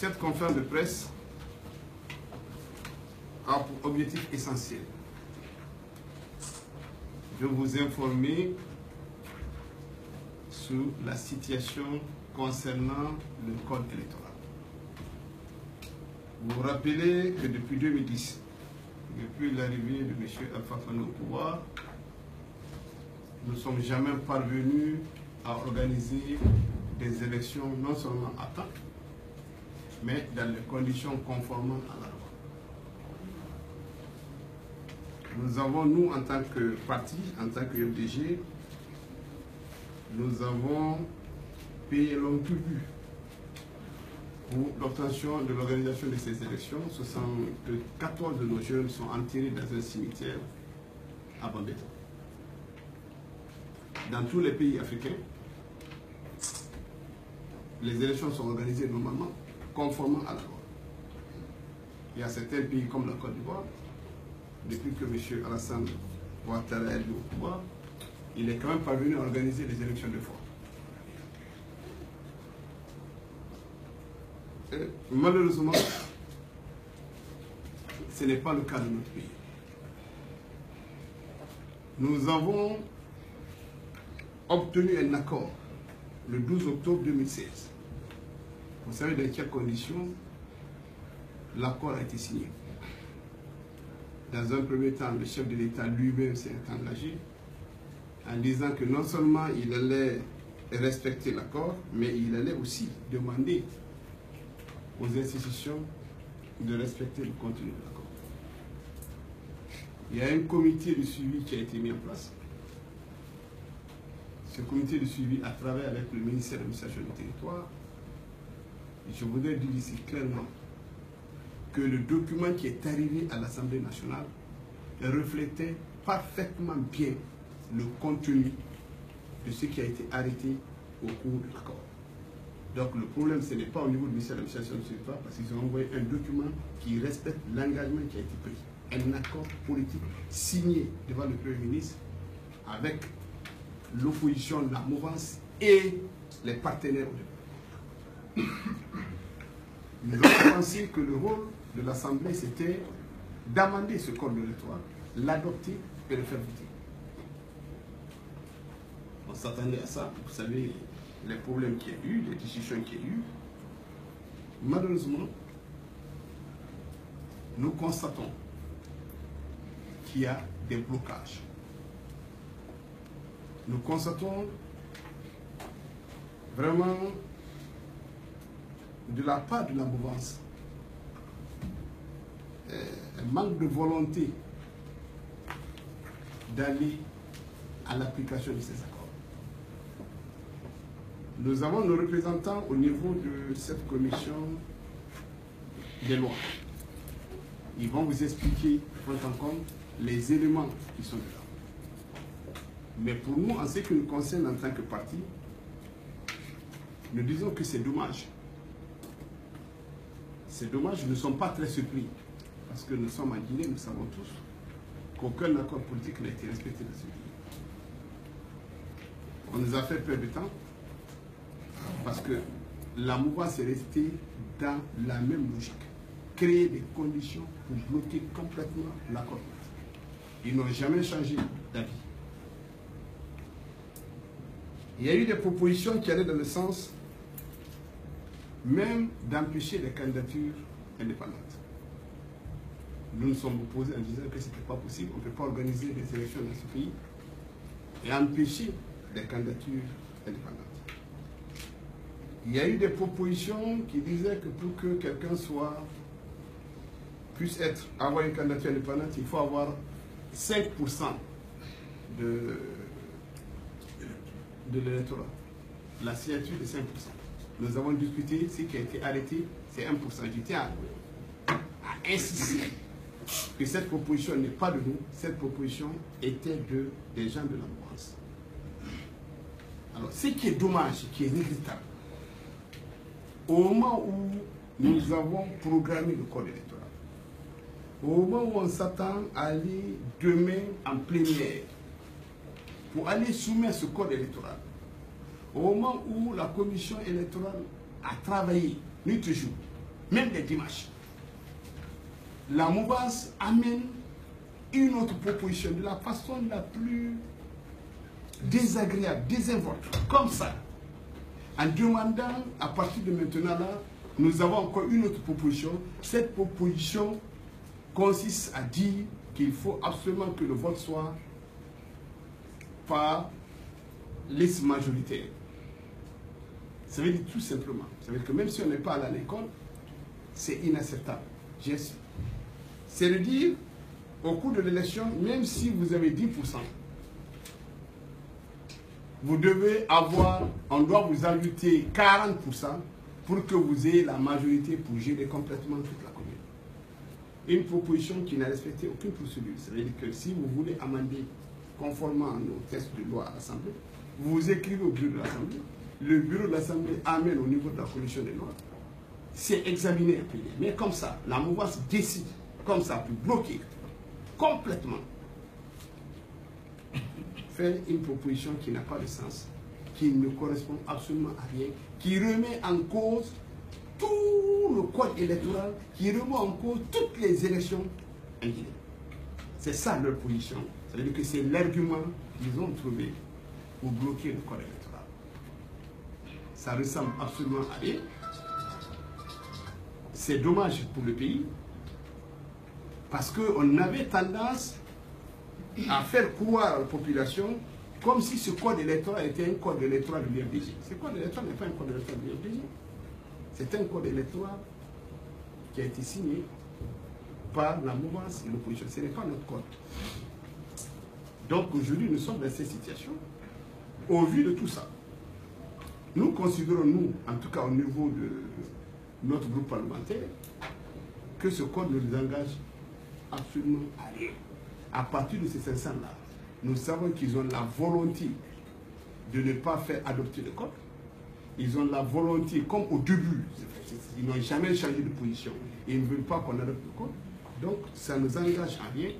Cette conférence de presse a pour objectif essentiel de vous informer sur la situation concernant le code électoral. Vous vous rappelez que depuis 2010, depuis l'arrivée de M. Alpha Condé au pouvoir, nous ne sommes jamais parvenus à organiser des élections non seulement à temps, mais dans les conditions conformes à la loi. Nous avons, nous, en tant que parti, en tant que FDG, nous avons payé long tribut pour l'obtention de l'organisation de ces élections. 74 de nos jeunes sont enterrés dans un cimetière à Bambetta. Dans tous les pays africains, les élections sont organisées normalement, conformément à la loi. Il y a certains pays comme la Côte d'Ivoire, depuis que M. Alassane Ouattara est au pouvoir, il est quand même parvenu à organiser les élections 2 fois. Et malheureusement, ce n'est pas le cas de notre pays. Nous avons obtenu un accord le 12 octobre 2016. Vous savez dans quelles conditions l'accord a été signé. Dans un premier temps, le chef de l'État lui-même s'est engagé en disant que non seulement il allait respecter l'accord, mais il allait aussi demander aux institutions de respecter le contenu de l'accord. Il y a un comité de suivi qui a été mis en place. Ce comité de suivi a travaillé avec le ministère de l'Administration du Territoire. Et je voudrais dire ici clairement que le document qui est arrivé à l'Assemblée nationale reflétait parfaitement bien le contenu de ce qui a été arrêté au cours de l'accord. Donc le problème, ce n'est pas au niveau du ministère de l'Administration du Territoire, parce qu'ils ont envoyé un document qui respecte l'engagement qui a été pris. Un accord politique signé devant le Premier ministre avec l'opposition de la mouvance et les partenaires au développement. Nous avons pensé que le rôle de l'Assemblée, c'était d'amender ce code électoral, l'adopter et le faire voter. On s'attendait à ça, vous savez, les problèmes qu'il y a eu, les discussions qu'il y a eu. Malheureusement, nous constatons qu'il y a des blocages. Nous constatons vraiment de la part de la mouvance un manque de volonté d'aller à l'application de ces accords. Nous avons nos représentants au niveau de cette commission des lois. Ils vont vous expliquer, prendre en compte, les éléments qui sont là. Mais pour nous, en ce qui nous concerne en tant que parti, nous disons que c'est dommage. C'est dommage, nous ne sommes pas très surpris. Parce que nous sommes en Guinée, nous savons tous qu'aucun accord politique n'a été respecté dans ce pays. On nous a fait perdre de temps parce que la mouvance est restée dans la même logique. Créer des conditions pour bloquer complètement l'accord. Ils n'ont jamais changé d'avis. Il y a eu des propositions qui allaient dans le sens même d'empêcher les candidatures indépendantes. Nous nous sommes opposés en disant que ce n'était pas possible, on ne peut pas organiser des élections dans ce pays et empêcher les candidatures indépendantes. Il y a eu des propositions qui disaient que pour que quelqu'un puisse avoir une candidature indépendante, il faut avoir 5% de l'électorat. La signature de 5%. Nous avons discuté, ce qui a été arrêté, c'est 1%. Je tiens à insister que cette proposition n'est pas de nous, cette proposition était des gens de la mouvance. Alors, ce qui est dommage, qui est regrettable, au moment où nous avons programmé le code électoral, au moment où on s'attend à aller demain en plénière pour aller soumettre ce code électoral, au moment où la commission électorale a travaillé nuit et jour même les dimanches. La mouvance amène une autre proposition de la façon la plus désagréable, désinvolte, comme ça, en demandant à partir de maintenant là, nous avons encore une autre proposition. Cette proposition consiste à dire qu'il faut absolument que le vote soit par liste majoritaire. Ça veut dire tout simplement, ça veut dire que même si on n'est pas allé à l'école, c'est inacceptable. C'est de dire, au cours de l'élection, même si vous avez 10%, vous devez avoir, on doit vous ajouter 40% pour que vous ayez la majorité pour gérer complètement toute la commune. Une proposition qui n'a respecté aucune procédure. Ça veut dire que si vous voulez amender conformément à nos textes de loi à l'Assemblée, vous écrivez au bureau de l'Assemblée, le bureau de l'Assemblée amène au niveau de la commission des lois, c'est examiné et payé. Mais comme ça, la mouvance décide, comme ça, pour bloquer complètement, faire une proposition qui n'a pas de sens, qui ne correspond absolument à rien, qui remet en cause tout le code électoral, qui remet en cause toutes les élections indiennes. C'est ça leur position. Ça veut dire que c'est l'argument qu'ils ont trouvé pour bloquer le code électoral. Ça ressemble absolument à rien. C'est dommage pour le pays, parce qu'on avait tendance à faire croire à la population comme si ce code électoral était un code électoral de l'IFDG. Ce code électoral n'est pas un code électoral de l'IFDG. C'est un code électoral qui a été signé par la mouvance et l'opposition. Ce n'est pas notre code. Donc aujourd'hui, nous sommes dans cette situation. Au vu de tout ça, nous considérons, nous, en tout cas au niveau de notre groupe parlementaire, que ce code ne nous engage absolument à rien. À partir de ces 500-là, nous savons qu'ils ont la volonté de ne pas faire adopter le code. Ils ont la volonté, comme au début, ils n'ont jamais changé de position. Ils ne veulent pas qu'on adopte le code. Donc, ça nous engage à rien.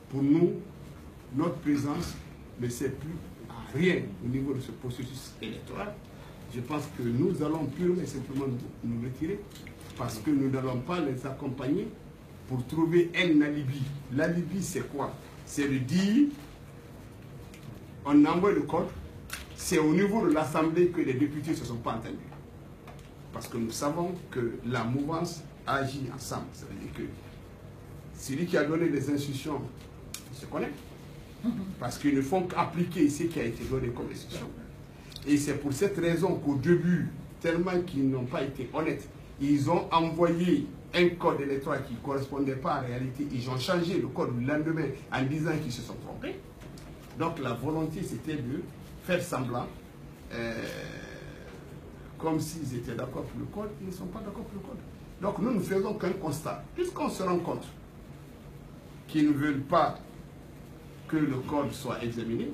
Pour nous, notre présence ne sert plus à rien au niveau de ce processus électoral. Je pense que nous allons purement et simplement nous retirer parce que nous n'allons pas les accompagner pour trouver un alibi. L'alibi, c'est quoi? C'est de dire, on envoie le code, c'est au niveau de l'Assemblée que les députés ne se sont pas entendus. Parce que nous savons que la mouvance agit ensemble. Ça veut dire que celui qui a donné les instructions, il se connaît. Parce qu'ils ne font qu'appliquer ce qui a été donné comme instruction. Et c'est pour cette raison qu'au début, tellement qu'ils n'ont pas été honnêtes, ils ont envoyé un code électoral qui ne correspondait pas à la réalité. Ils ont changé le code le lendemain en disant qu'ils se sont trompés. Donc la volonté, c'était de faire semblant, comme s'ils étaient d'accord pour le code. Ils ne sont pas d'accord pour le code. Donc nous ne faisons qu'un constat. Puisqu'on se rend compte qu'ils ne veulent pas que le code soit examiné,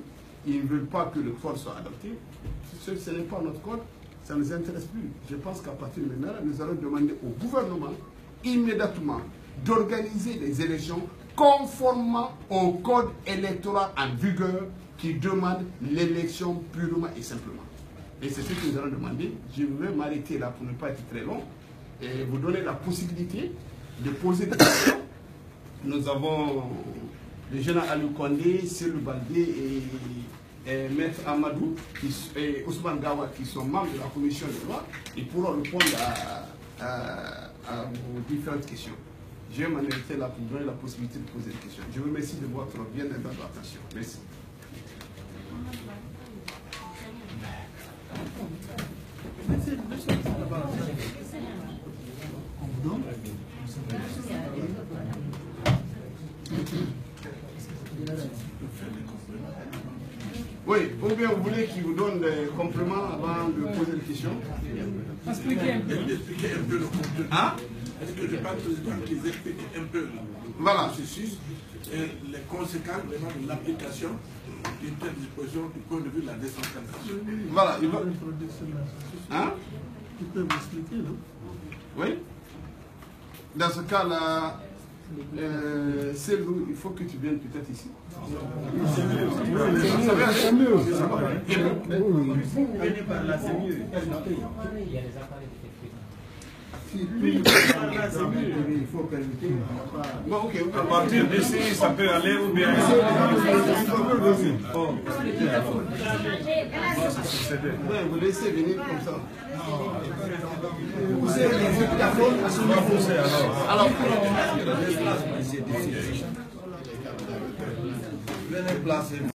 ils ne veulent pas que le code soit adopté, ce n'est pas notre code, ça ne nous intéresse plus. Je pense qu'à partir de maintenant, nous allons demander au gouvernement immédiatement d'organiser des élections conformément au code électoral en vigueur qui demande l'élection purement et simplement. Et c'est ce que nous allons demander. Je vais m'arrêter là pour ne pas être très long et vous donner la possibilité de poser des questions. Nous avons le général Aliou Condé, Célou Baldé et Maître Amadou et Ousmane Gawa qui sont membres de la commission de loi. Ils pourront répondre à vos différentes questions. Je vais m'en arrêter là pour vous donner la possibilité de poser des questions. Je vous remercie de votre bien et de votre attention. Merci. Oui, ou bien vous voulez qu'il vous donne des compléments avant de poser des questions? Expliquez un peu le complément. Hein? Est-ce que je parle qu'ils expliquent un peu voilà. le processus et les conséquences vraiment de l'application d'une telle disposition du point de vue de la décentralisation? Voilà. Il va... Hein? Tu peux m'expliquer, non? Oui. Dans ce cas-là, Célou, il faut que tu viennes peut-être ici. C'est mieux. Venez par là, c'est mieux. Il faut permettre. Bon, ok. À partir d'ici, ça peut aller ou bien. Vous laissez venir comme ça. Vous avez les dictaphones à ce niveau. Alors, venez placer.